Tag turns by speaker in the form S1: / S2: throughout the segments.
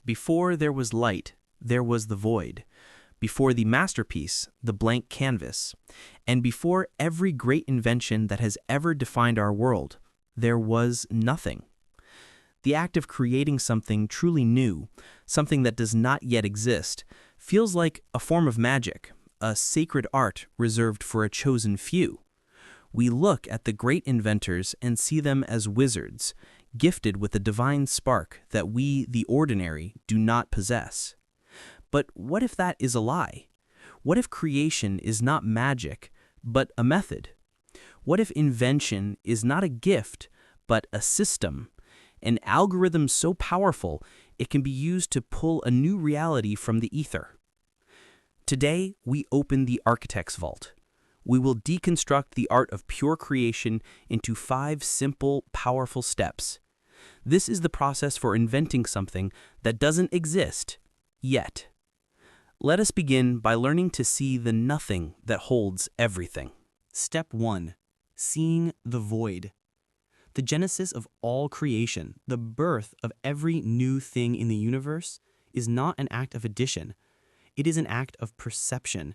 S1: Before there was light, there was the void. Before the masterpiece, the blank canvas. And before every great invention that has ever defined our world, there was nothing. The act of creating something truly new, something that does not yet exist, feels like a form of magic, a sacred art reserved for a chosen few. We look at the great inventors and see them as wizards, gifted with a divine spark that we, the ordinary, do not possess. But what if that is a lie? What if creation is not magic, but a method? What if invention is not a gift, but a system? An algorithm so powerful it can be used to pull a new reality from the ether. Today, we open the architect's vault. We will deconstruct the art of pure creation into 5 simple, powerful steps. This is the process for inventing something that doesn't exist yet. Let us begin by learning to see the nothing that holds everything.
S2: Step 1. Seeing the void. The genesis of all creation, the birth of every new thing in the universe, is not an act of addition. It is an act of perception.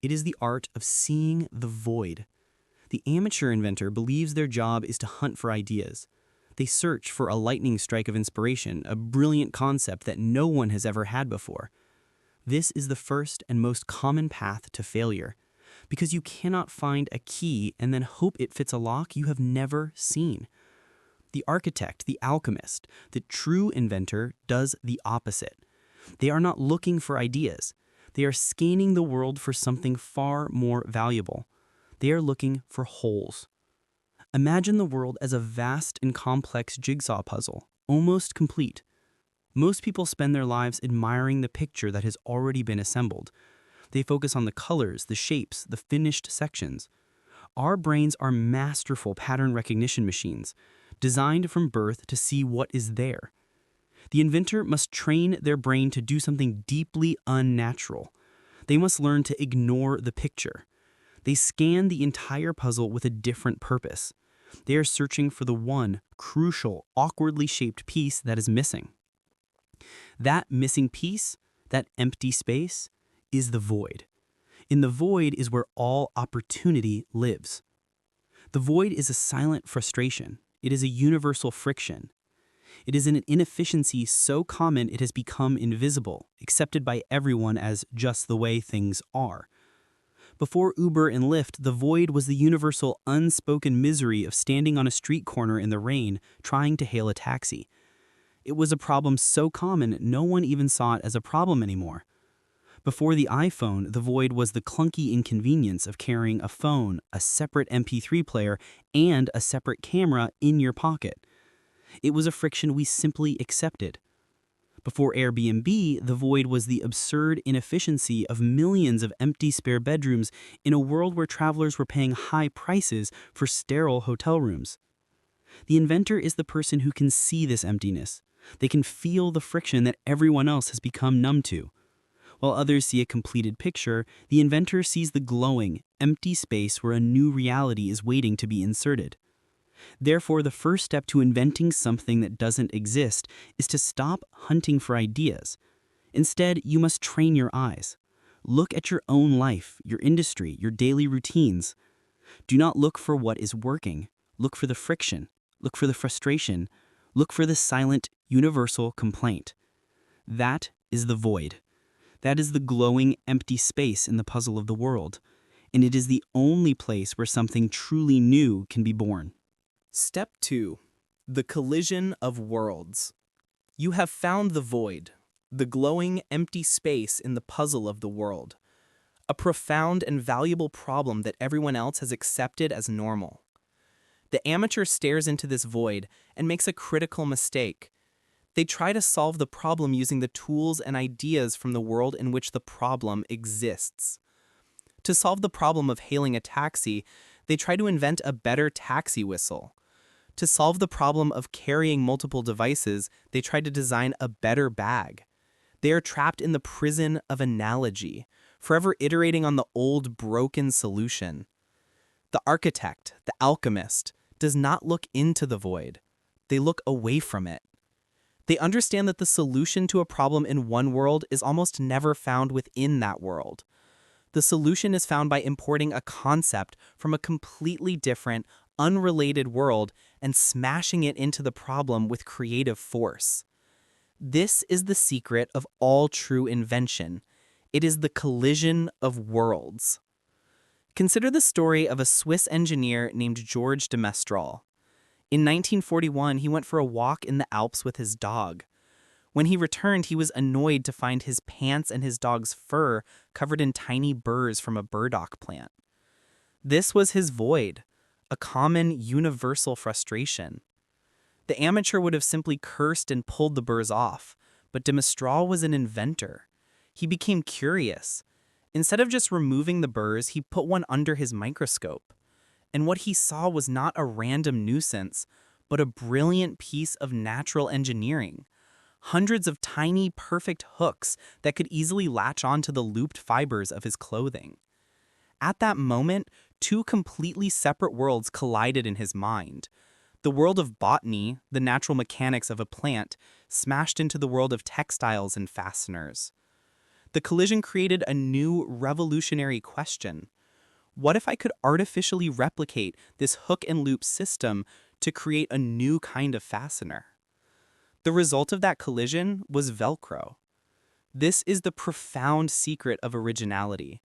S2: It is the art of seeing the void. The amateur inventor believes their job is to hunt for ideas. They search for a lightning strike of inspiration, a brilliant concept that no one has ever had before. This is the first and most common path to failure, because you cannot find a key and then hope it fits a lock you have never seen. The architect, the alchemist, the true inventor does the opposite. They are not looking for ideas. They are scanning the world for something far more valuable. They are looking for holes. Imagine the world as a vast and complex jigsaw puzzle, almost complete. Most people spend their lives admiring the picture that has already been assembled. They focus on the colors, the shapes, the finished sections. Our brains are masterful pattern recognition machines, designed from birth to see what is there. The inventor must train their brain to do something deeply unnatural. They must learn to ignore the picture. They scan the entire puzzle with a different purpose. They are searching for the one crucial, awkwardly shaped piece that is missing. That missing piece, that empty space, is the void. In the void is where all opportunity lives. The void is a silent frustration. It is a universal friction. It is an inefficiency so common it has become invisible, accepted by everyone as just the way things are. Before Uber and Lyft, the void was the universal unspoken misery of standing on a street corner in the rain trying to hail a taxi. It was a problem so common no one even saw it as a problem anymore. Before the iPhone, the void was the clunky inconvenience of carrying a phone, a separate MP3 player, and a separate camera in your pocket. It was a friction we simply accepted. Before Airbnb, the void was the absurd inefficiency of millions of empty spare bedrooms in a world where travelers were paying high prices for sterile hotel rooms. The inventor is the person who can see this emptiness. They can feel the friction that everyone else has become numb to. While others see a completed picture, the inventor sees the glowing, empty space where a new reality is waiting to be inserted. Therefore, the first step to inventing something that doesn't exist is to stop hunting for ideas. Instead, you must train your eyes. Look at your own life, your industry, your daily routines. Do not look for what is working. Look for the friction. Look for the frustration. Look for the silent, universal complaint. That is the void. That is the glowing, empty space in the puzzle of the world. And it is the only place where something truly new can be born.
S3: Step 2. The collision of worlds. You have found the void, the glowing, empty space in the puzzle of the world. A profound and valuable problem that everyone else has accepted as normal. The amateur stares into this void and makes a critical mistake. They try to solve the problem using the tools and ideas from the world in which the problem exists. To solve the problem of hailing a taxi, they try to invent a better taxi whistle. To solve the problem of carrying multiple devices, they try to design a better bag. They are trapped in the prison of analogy, forever iterating on the old broken solution. The architect, the alchemist, does not look into the void. They look away from it. They understand that the solution to a problem in one world is almost never found within that world. The solution is found by importing a concept from a completely different, unrelated world and smashing it into the problem with creative force. This is the secret of all true invention. It is the collision of worlds. Consider the story of a Swiss engineer named Georges de Mestral. In 1941, he went for a walk in the Alps with his dog. When he returned, he was annoyed to find his pants and his dog's fur covered in tiny burrs from a burdock plant. This was his void, a common, universal frustration. The amateur would have simply cursed and pulled the burrs off, but de Mestral was an inventor. He became curious. Instead of just removing the burrs, he put one under his microscope. And what he saw was not a random nuisance, but a brilliant piece of natural engineering. Hundreds of tiny, perfect hooks that could easily latch onto the looped fibers of his clothing. At that moment, two completely separate worlds collided in his mind. The world of botany, the natural mechanics of a plant, smashed into the world of textiles and fasteners. The collision created a new, revolutionary question. What if I could artificially replicate this hook and loop system to create a new kind of fastener? The result of that collision was Velcro. This is the profound secret of originality.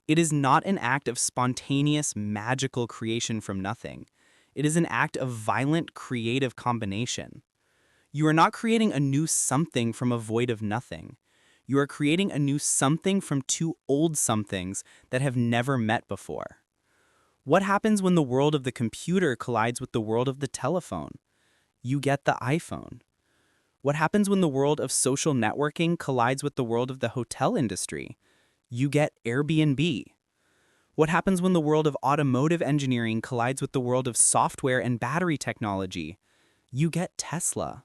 S3: It is not an act of spontaneous, magical creation from nothing. It is an act of violent, creative combination. You are not creating a new something from a void of nothing. You are creating a new something from two old somethings that have never met before. What happens when the world of the computer collides with the world of the telephone? You get the iPhone. What happens when the world of social networking collides with the world of the hotel industry? You get Airbnb. What happens when the world of automotive engineering collides with the world of software and battery technology? You get Tesla.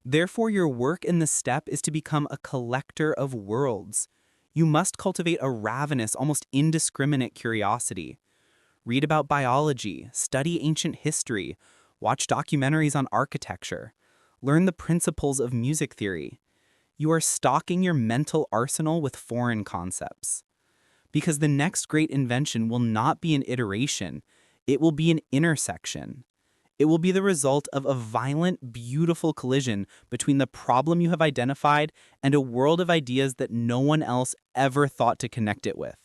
S3: Therefore, your work in this step is to become a collector of worlds. You must cultivate a ravenous, almost indiscriminate curiosity. Read about biology, study ancient history, watch documentaries on architecture, learn the principles of music theory. You are stocking your mental arsenal with foreign concepts. Because the next great invention will not be an iteration, it will be an intersection. It will be the result of a violent, beautiful collision between the problem you have identified and a world of ideas that no one else ever thought to connect it with.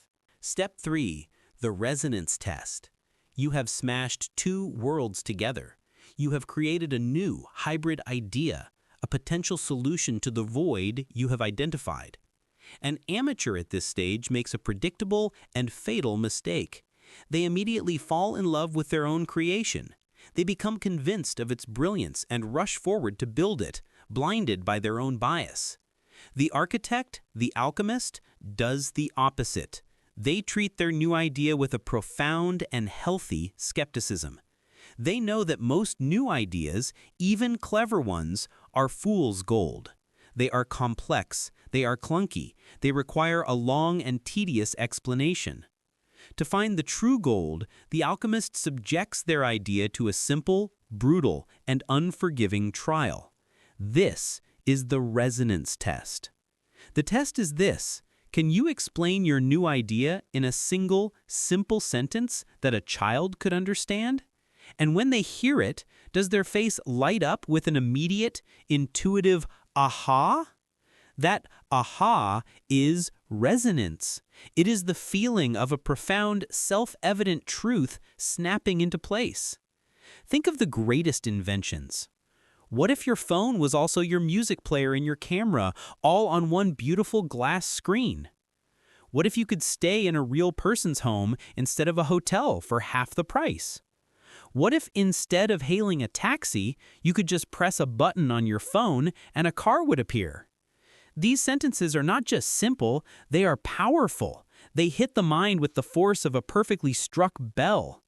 S4: Step 3. The resonance test. You have smashed two worlds together. You have created a new, hybrid idea, a potential solution to the void you have identified. An amateur at this stage makes a predictable and fatal mistake. They immediately fall in love with their own creation. They become convinced of its brilliance and rush forward to build it, blinded by their own bias. The architect, the alchemist, does the opposite. They treat their new idea with a profound and healthy skepticism. They know that most new ideas, even clever ones, are fool's gold. They are complex, they are clunky, they require a long and tedious explanation. To find the true gold, the alchemist subjects their idea to a simple, brutal, and unforgiving trial. This is the resonance test. The test is this: can you explain your new idea in a single, simple sentence that a child could understand? And when they hear it, does their face light up with an immediate, intuitive aha? That aha is resonance. It is the feeling of a profound, self-evident truth snapping into place. Think of the greatest inventions. What if your phone was also your music player and your camera, all on one beautiful glass screen? What if you could stay in a real person's home instead of a hotel for half the price? What if instead of hailing a taxi, you could just press a button on your phone and a car would appear? These sentences are not just simple, they are powerful. They hit the mind with the force of a perfectly struck bell.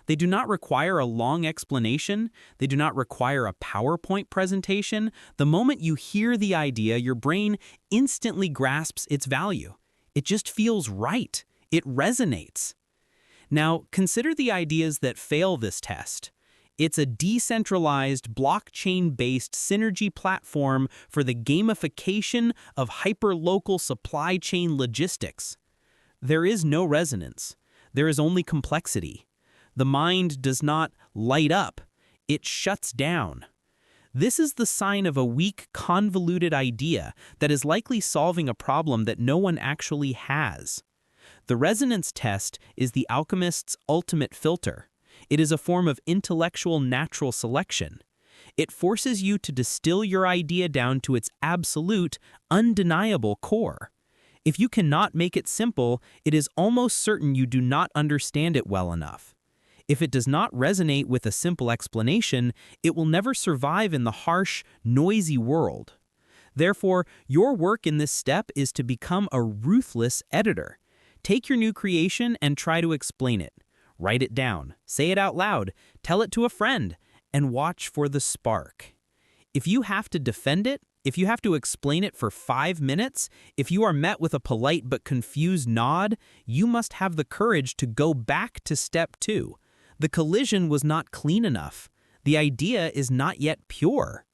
S4: They do not require a long explanation. They do not require a PowerPoint presentation. The moment you hear the idea, your brain instantly grasps its value. It just feels right. It resonates. Now, consider the ideas that fail this test.
S3: It's a decentralized, blockchain-based synergy platform for the gamification of hyperlocal supply chain logistics. There is no resonance. There is only complexity. The mind does not light up. It shuts down. This is the sign of a weak, convoluted idea that is likely solving a problem that no one actually has. The resonance test is the alchemist's ultimate filter. It is a form of intellectual natural selection. It forces you to distill your idea down to its absolute, undeniable core. If you cannot make it simple, it is almost certain you do not understand it well enough. If it does not resonate with a simple explanation, it will never survive in the harsh, noisy world. Therefore, your work in this step is to become a ruthless editor. Take your new creation and try to explain it. Write it down, say it out loud, tell it to a friend, and watch for the spark. If you have to defend it, if you have to explain it for 5 minutes, if you are met with a polite but confused nod, you must have the courage to go back to step 2. The collision was not clean enough. The idea is not yet pure.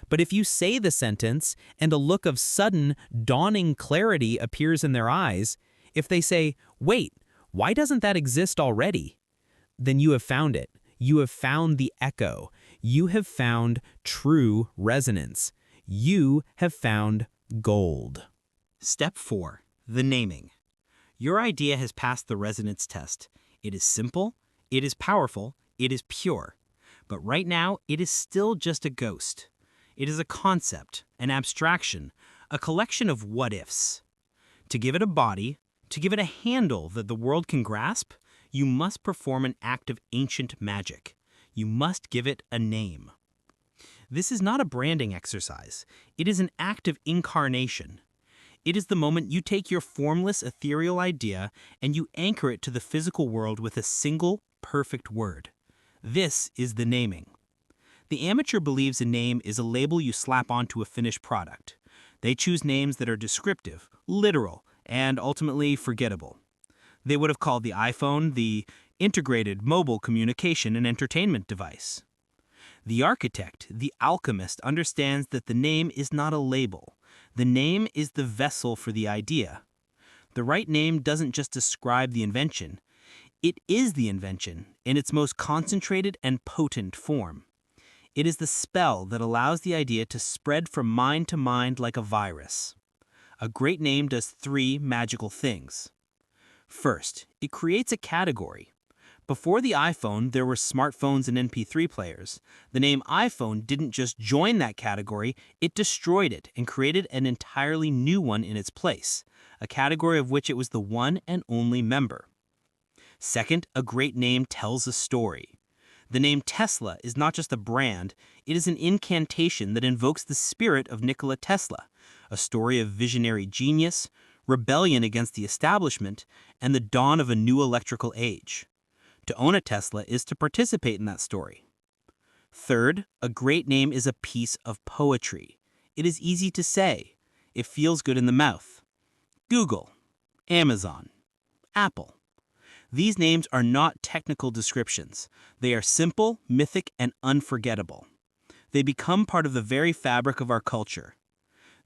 S3: But if you say the sentence and a look of sudden, dawning clarity appears in their eyes, if they say, "Wait, why doesn't that exist already?" then you have found it. You have found the echo. You have found true resonance. You have found gold.
S4: Step 4. The naming. Your idea has passed the resonance test. It is simple, it is powerful, it is pure. But right now, it is still just a ghost. It is a concept, an abstraction, a collection of what-ifs. To give it a body, to give it a handle that the world can grasp, you must perform an act of ancient magic. You must give it a name. This is not a branding exercise. It is an act of incarnation. It is the moment you take your formless, ethereal idea and you anchor it to the physical world with a single, perfect word. This is the naming. The amateur believes a name is a label you slap onto a finished product. They choose names that are descriptive, literal, and ultimately forgettable. They would have called the iPhone the integrated mobile communication and entertainment device. The architect, the alchemist, understands that the name is not a label. The name is the vessel for the idea. The right name doesn't just describe the invention. It is the invention in its most concentrated and potent form. It is the spell that allows the idea to spread from mind to mind like a virus. A great name does 3 magical things. First, it creates a category. Before the iPhone, there were smartphones and MP3 players. The name iPhone didn't just join that category, it destroyed it and created an entirely new one in its place, a category of which it was the one and only member. Second, a great name tells a story. The name Tesla is not just a brand, it is an incantation that invokes the spirit of Nikola Tesla, a story of visionary genius, rebellion against the establishment, and the dawn of a new electrical age. To own a Tesla is to participate in that story. Third, a great name is a piece of poetry. It is easy to say. It feels good in the mouth. Google, Amazon, Apple. These names are not technical descriptions. They are simple, mythic, and unforgettable. They become part of the very fabric of our culture.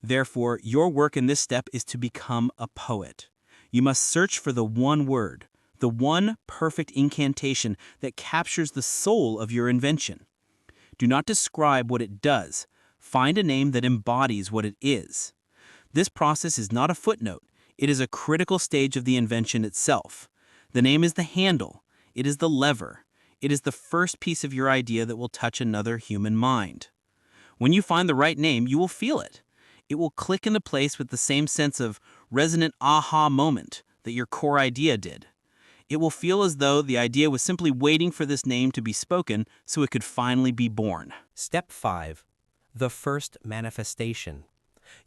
S4: Therefore, your work in this step is to become a poet. You must search for the one word, the one perfect incantation that captures the soul of your invention. Do not describe what it does. Find a name that embodies what it is. This process is not a footnote. It is a critical stage of the invention itself. The name is the handle. It is the lever. It is the first piece of your idea that will touch another human mind. When you find the right name, you will feel it. It will click into place with the same sense of resonant aha moment that your core idea did. It will feel as though the idea was simply waiting for this name to be spoken so it could finally be born.
S1: Step 5. The first manifestation.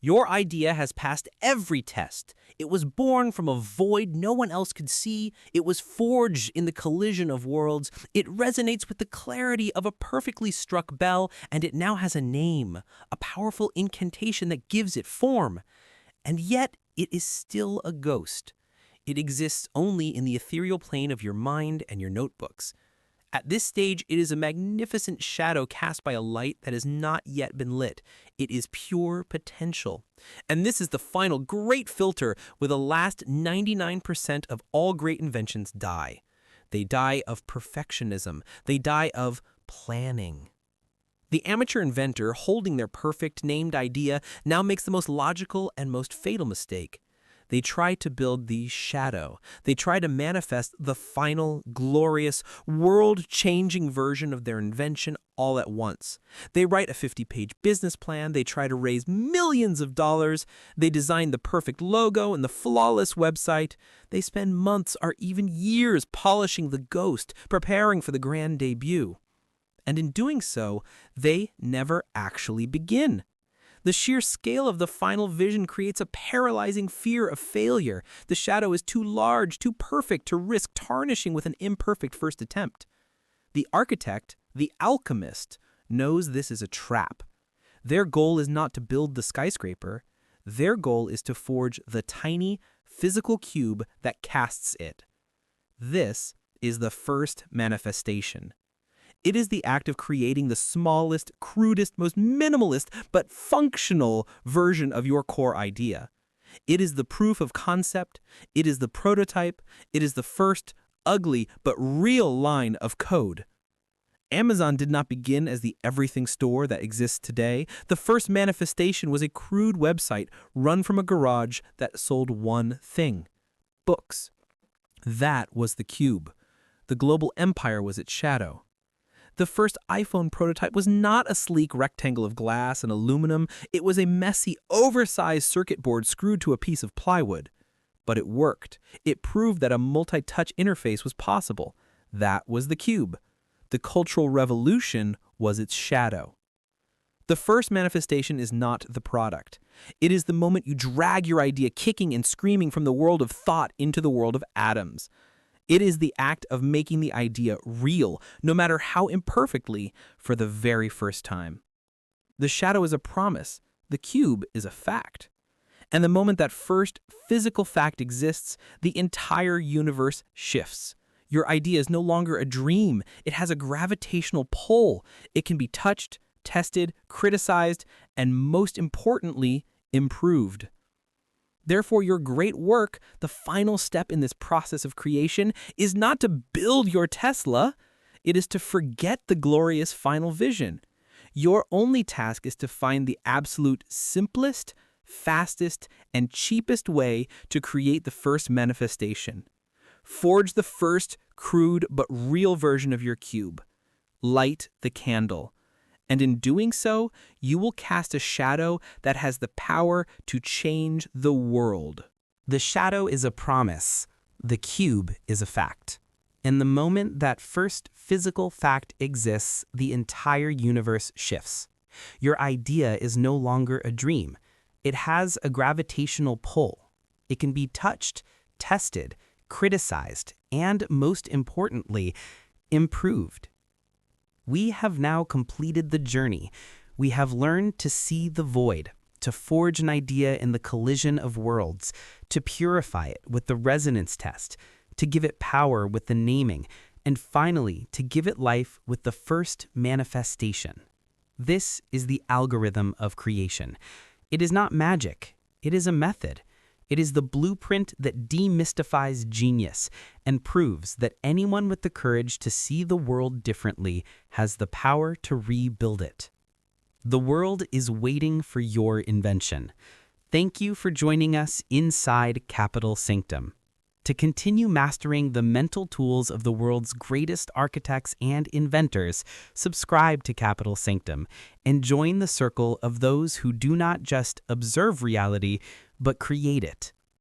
S1: Your idea has passed every test. It was born from a void no one else could see. It was forged in the collision of worlds. It resonates with the clarity of a perfectly struck bell, and it now has a name, a powerful incantation that gives it form. And yet, it is still a ghost. It exists only in the ethereal plane of your mind and your notebooks. At this stage, it is a magnificent shadow cast by a light that has not yet been lit. It is pure potential. And this is the final great filter where the last 99% of all great inventions die. They die of perfectionism. They die of planning. The amateur inventor, holding their perfect named idea, now makes the most logical and most fatal mistake. They try to build the shadow. They try to manifest the final, glorious, world-changing version of their invention all at once. They write a 50-page business plan. They try to raise millions of dollars. They design the perfect logo and the flawless website. They spend months or even years polishing the ghost, preparing for the grand debut. And in doing so, they never actually begin. The sheer scale of the final vision creates a paralyzing fear of failure. The shadow is too large, too perfect to risk tarnishing with an imperfect first attempt. The architect, the alchemist, knows this is a trap. Their goal is not to build the skyscraper. Their goal is to forge the tiny, physical cube that casts it. This is the first manifestation. It is the act of creating the smallest, crudest, most minimalist, but functional version of your core idea. It is the proof of concept. It is the prototype. It is the first, ugly, but real line of code. Amazon did not begin as the everything store that exists today. The first manifestation was a crude website run from a garage that sold one thing: books. That was the cube. The global empire was its shadow. The first iPhone prototype was not a sleek rectangle of glass and aluminum. It was a messy, oversized circuit board screwed to a piece of plywood. But it worked. It proved that a multi-touch interface was possible. That was the cube. The Cultural Revolution was its shadow. The first manifestation is not the product. It is the moment you drag your idea kicking and screaming from the world of thought into the world of atoms. It is the act of making the idea real, no matter how imperfectly, for the very first time. The shadow is a promise. The cube is a fact. And the moment that first physical fact exists, the entire universe shifts. Your idea is no longer a dream. It has a gravitational pull. It can be touched, tested, criticized, and most importantly, improved. Therefore, your great work, the final step in this process of creation, is not to build your Tesla. It is to forget the glorious final vision. Your only task is to find the absolute simplest, fastest, and cheapest way to create the first manifestation. Forge the first crude but real version of your cube. Light the candle. And in doing so, you will cast a shadow that has the power to change the world.
S2: The shadow is a promise. The cube is a fact. And the moment that first physical fact exists, the entire universe shifts. Your idea is no longer a dream. It has a gravitational pull. It can be touched, tested, criticized, and most importantly, improved. We have now completed the journey. We have learned to see the void, to forge an idea in the collision of worlds, to purify it with the resonance test, to give it power with the naming, and finally, to give it life with the first manifestation. This is the algorithm of creation. It is not magic. It is a method. It is the blueprint that demystifies genius and proves that anyone with the courage to see the world differently has the power to rebuild it. The world is waiting for your invention. Thank you for joining us inside CapitalSanctum. To continue mastering the mental tools of the world's greatest architects and inventors, subscribe to CapitalSanctum and join the circle of those who do not just observe reality, but create it.